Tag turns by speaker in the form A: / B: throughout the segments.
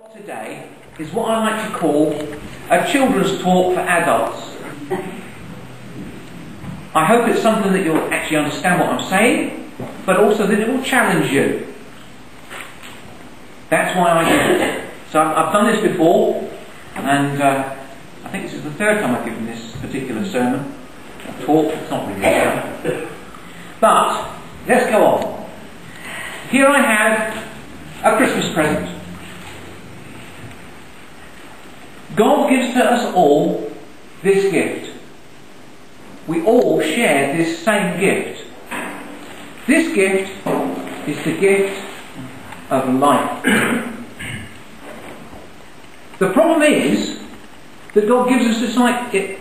A: Today is what I like to call a children's talk for adults. I hope it's something that you'll actually understand what I'm saying, but also that it will challenge you. That's why I do it. So I've done this before, and I think this is the third time I've given this particular sermon, a talk. It's not really a sermon. But let's go on. Here I have a Christmas present. God gives to us all this gift. We all share this same gift. This gift is the gift of life. The problem is that God gives us this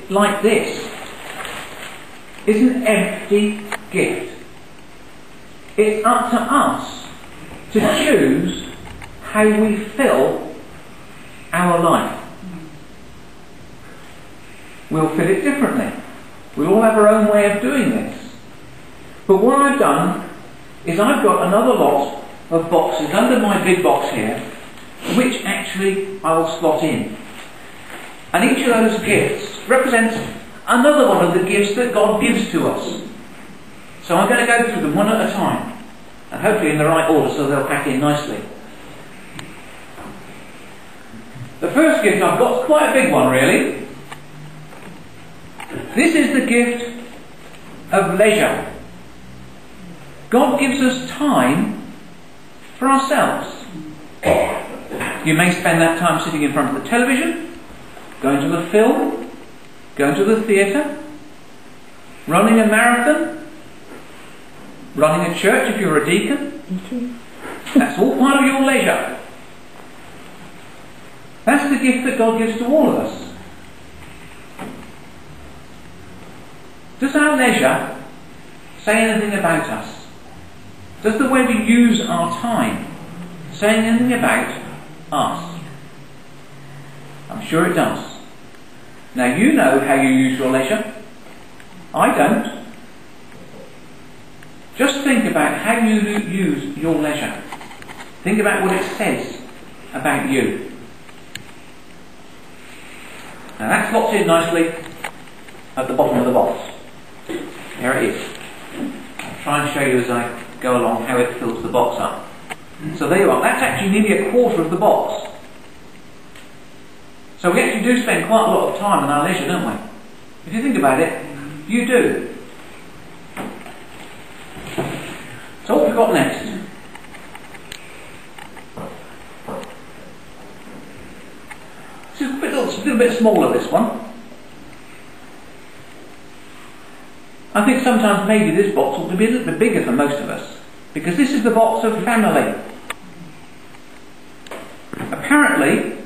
A: like this. It's an empty gift. It's up to us to choose how we fill our life. We'll fill it differently. We all have our own way of doing this. But what I've done is I've got another lot of boxes under my big box here, which actually I will slot in. And each of those gifts represents another one of the gifts that God gives to us. So I'm going to go through them one at a time, and hopefully in the right order so they'll pack in nicely. The first gift I've got is quite a big one, really. This is the gift of leisure. God gives us time for ourselves. You may spend that time sitting in front of the television, going to the film, going to the theatre, running a marathon, running a church if you're a deacon. That's all part of your leisure. That's the gift that God gives to all of us. Does our leisure say anything about us? Does the way we use our time say anything about us? I'm sure it does. Now you know how you use your leisure. I don't. Just think about how you use your leisure. Think about what it says about you. Now that's locked in nicely at the bottom of the box. There it is. I'll try and show you as I go along how it fills the box up. So there you are. That's actually nearly a quarter of the box. So we actually do spend quite a lot of time on our leisure, don't we? If you think about it, you do. So what have we got next? This is a little bit smaller, this one. I think sometimes maybe this box ought to be a little bit bigger for most of us, because this is the box of family. Apparently,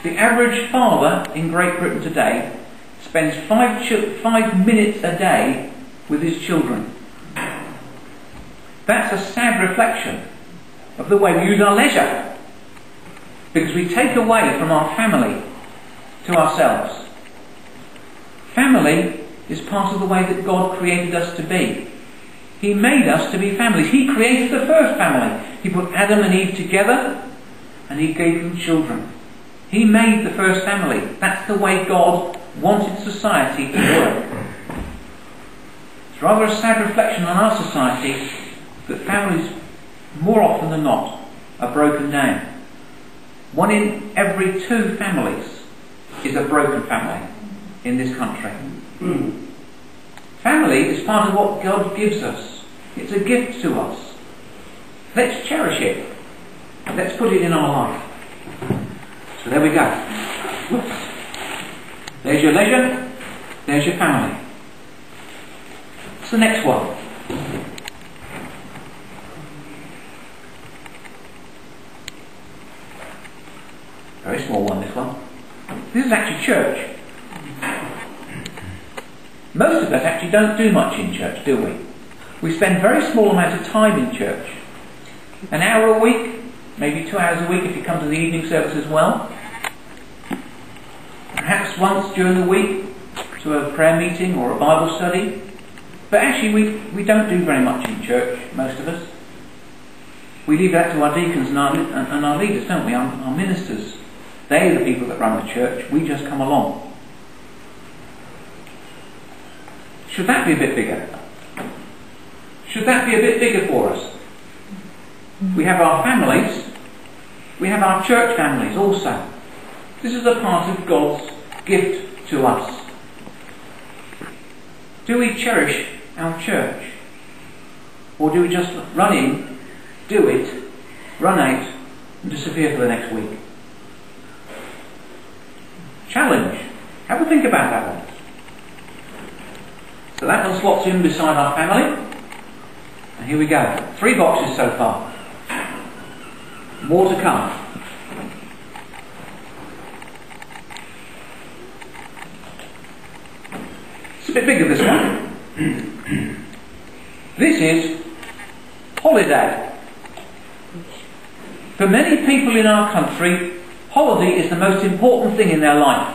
A: the average father in Great Britain today spends 5 minutes a day with his children. That's a sad reflection of the way we use our leisure, because we take away from our family to ourselves. Family is part of the way that God created us to be. He made us to be families. He created the first family. He put Adam and Eve together and He gave them children. He made the first family. That's the way God wanted society to work. It's rather a sad reflection on our society that families, more often than not, are broken down. 1 in every 2 families is a broken family in this country. Family is part of what God gives us. It's a gift to us. Let's cherish it. Let's put it in our life. So there we go. Whoops. There's your leisure. There's your family. What's the next one? Very small one, this one. This is actually church. Most of us actually don't do much in church, do we? We spend very small amount of time in church. An hour a week, maybe 2 hours a week if you come to the evening service as well. Perhaps once during the week to a prayer meeting or a Bible study. But actually we don't do very much in church, most of us. We leave that to our deacons and our leaders, don't we? Our ministers. They're the people that run the church. We just come along. Should that be a bit bigger? Should that be a bit bigger for us? We have our families. We have our church families also. This is a part of God's gift to us. Do we cherish our church? Or do we just run in, do it, run out, and disappear for the next week? Challenge. Have a think about that one. So that one slots in beside our family. And here we go. 3 boxes so far. More to come. It's a bit bigger, this one. This is holiday. For many people in our country, holiday is the most important thing in their life.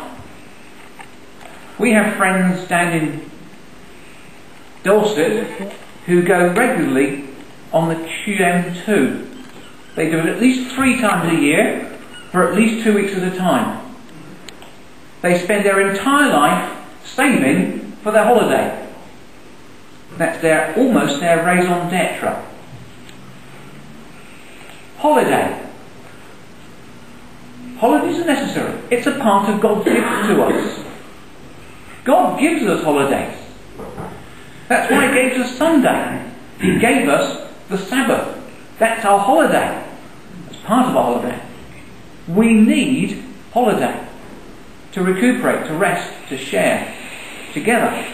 A: We have friends down in Dorset who go regularly on the QM2. They do it at least 3 times a year for at least 2 weeks at a time. They spend their entire life saving for their holiday. That's almost their raison d'etre. Holiday. Holidays are necessary. It's a part of God's gift to us. God gives us holidays. That's why He gave us Sunday. He gave us the Sabbath. That's our holiday. That's part of our holiday. We need holiday to recuperate, to rest, to share together.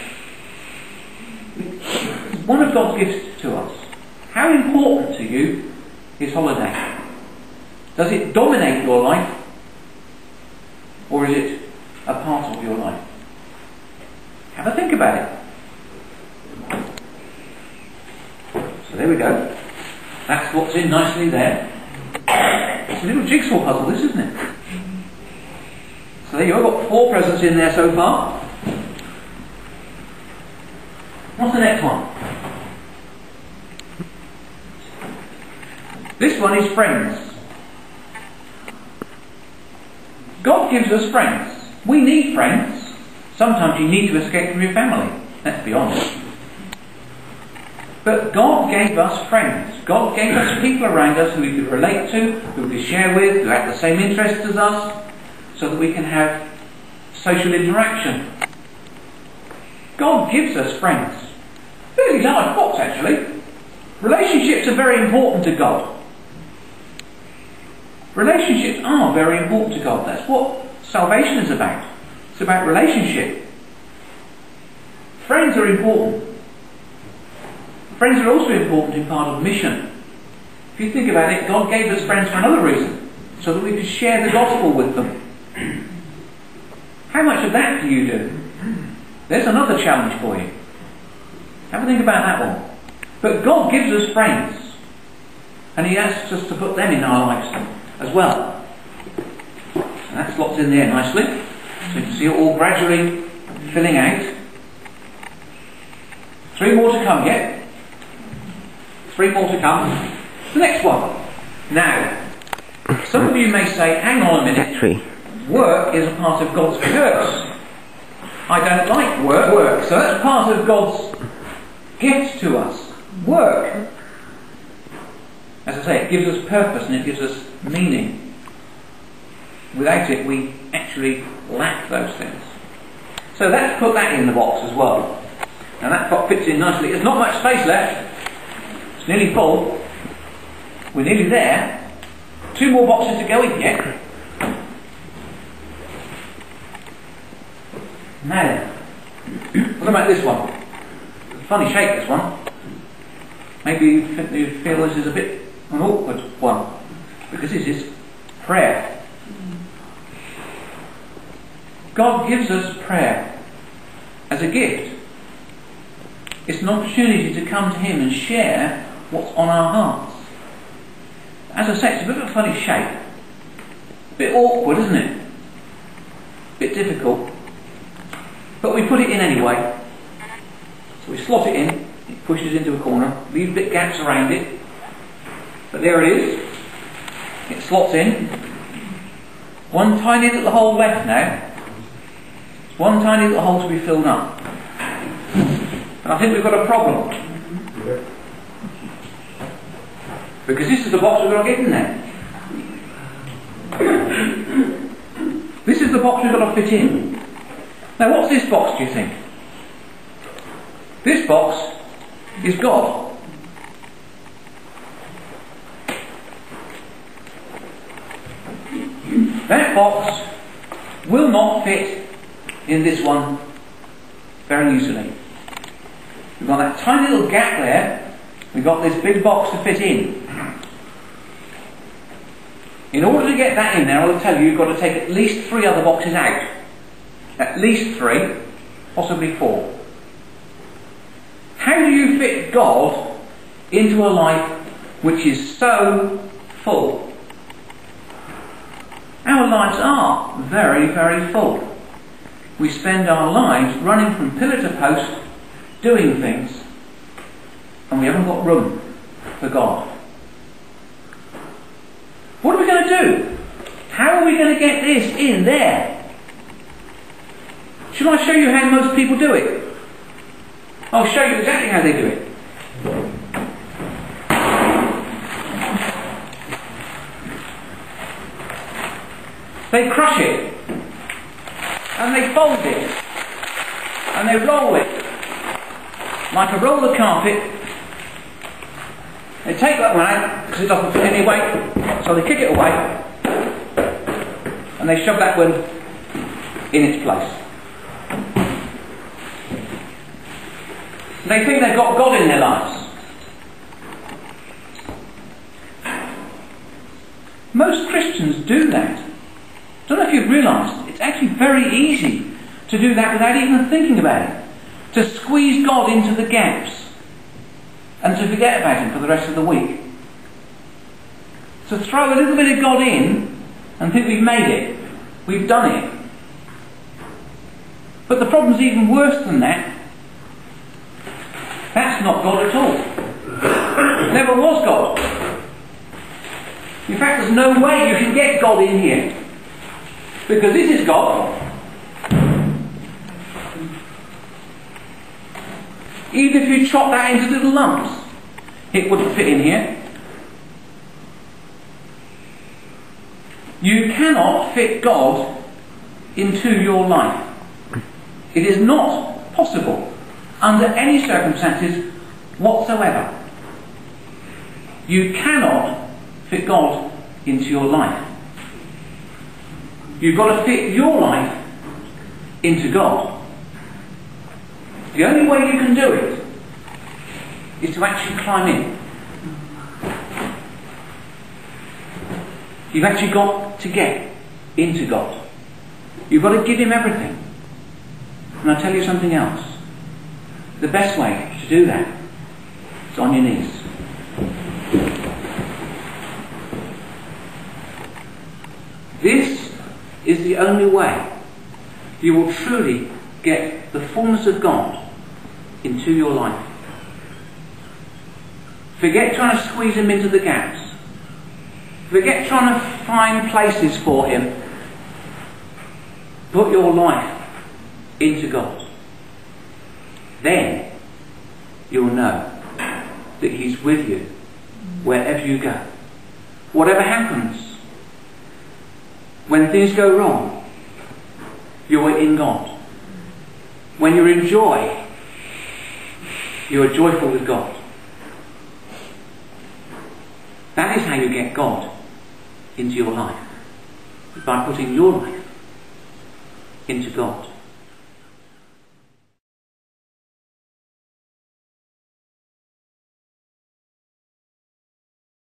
A: It's one of God's gifts to us. How important to you is holiday? Does it dominate your life? Or is it a part of your life? Have a think about it. So there we go. That's what's in nicely there. It's a little jigsaw puzzle, this, isn't it? So there you go. I've got 4 presents in there so far. What's the next one? This one is friends. God gives us friends. We need friends. Sometimes you need to escape from your family. Let's be honest. But God gave us friends. God gave us people around us who we could relate to, who we could share with, who have the same interests as us, so that we can have social interaction. God gives us friends. Really large box, actually. Relationships are very important to God. Relationships are very important to God. That's what salvation is about. It's about relationship. Friends are important. Friends are also important in part of mission. If you think about it, God gave us friends for another reason, so that we could share the gospel with them. How much of that do you do? There's another challenge for you. Have a think about that one. But God gives us friends, and He asks us to put them in our lives as well. And that slots in there nicely. So you can see it all gradually filling out. 3 more to come yet. 3 more to come. The next one. Now, some of you may say, hang on a minute. Work is a part of God's curse. I don't like work. So that's part of God's gift to us. Work. As I say, it gives us purpose and it gives us meaning. Without it, we actually lack those things. So let's put that in the box as well. And that fits in nicely. There's not much space left. It's nearly full. We're nearly there. 2 more boxes to go in yet. Now, what about this one? It's a funny shape, this one. Maybe you feel this is a bit an awkward one, because this is prayer. God gives us prayer as a gift. It's an opportunity to come to Him and share what's on our hearts. As I say, it's a bit of a funny shape. A bit awkward, isn't it? A bit difficult. But we put it in anyway. So we slot it in, it pushes into a corner, leave bit gaps around it. But there it is. It slots in. One tiny little hole left now. One tiny little hole to be filled up. And I think we've got a problem. Because this is the box we've got to get in there. This is the box we've got to fit in. Now what's this box, do you think? This box is God. That box will not fit in this one very easily. We've got that tiny little gap there. We've got this big box to fit in. In order to get that in there, I'll tell you, you've got to take at least 3 other boxes out. At least 3, possibly 4. How do you fit God into a life which is so full? Our lives are very, very full. We spend our lives running from pillar to post, doing things, and we haven't got room for God. What are we going to do? How are we going to get this in there? Shall I show you how most people do it? I'll show you exactly how they do it. They crush it, and they fold it, and they roll it like a roller carpet. They take that one out because it doesn't fit any weight, so they kick it away, and they shove that one in its place. They think they've got God in their lives. Most Christians do that. I don't know if you've realised, it's actually very easy to do that without even thinking about it. To squeeze God into the gaps and to forget about Him for the rest of the week. To throw a little bit of God in and think we've made it. We've done it. But the problem's even worse than that. That's not God at all. It never was God. In fact, there's no way you can get God in here. Because this is God. Even if you chop that into little lumps, it wouldn't fit in here. You cannot fit God into your life. It is not possible under any circumstances whatsoever. You cannot fit God into your life. You've got to fit your life into God. The only way you can do it is to actually climb in. You've actually got to get into God. You've got to give Him everything. And I'll tell you something else. The best way to do that is on your knees. This is the only way you will truly get the fullness of God into your life. Forget trying to squeeze Him into the gaps. Forget trying to find places for Him. Put your life into God. Then you'll know that He's with you wherever you go. Whatever happens, when things go wrong, you're in God. When you're in joy, you are joyful with God. That is how you get God into your life. By putting your life into God.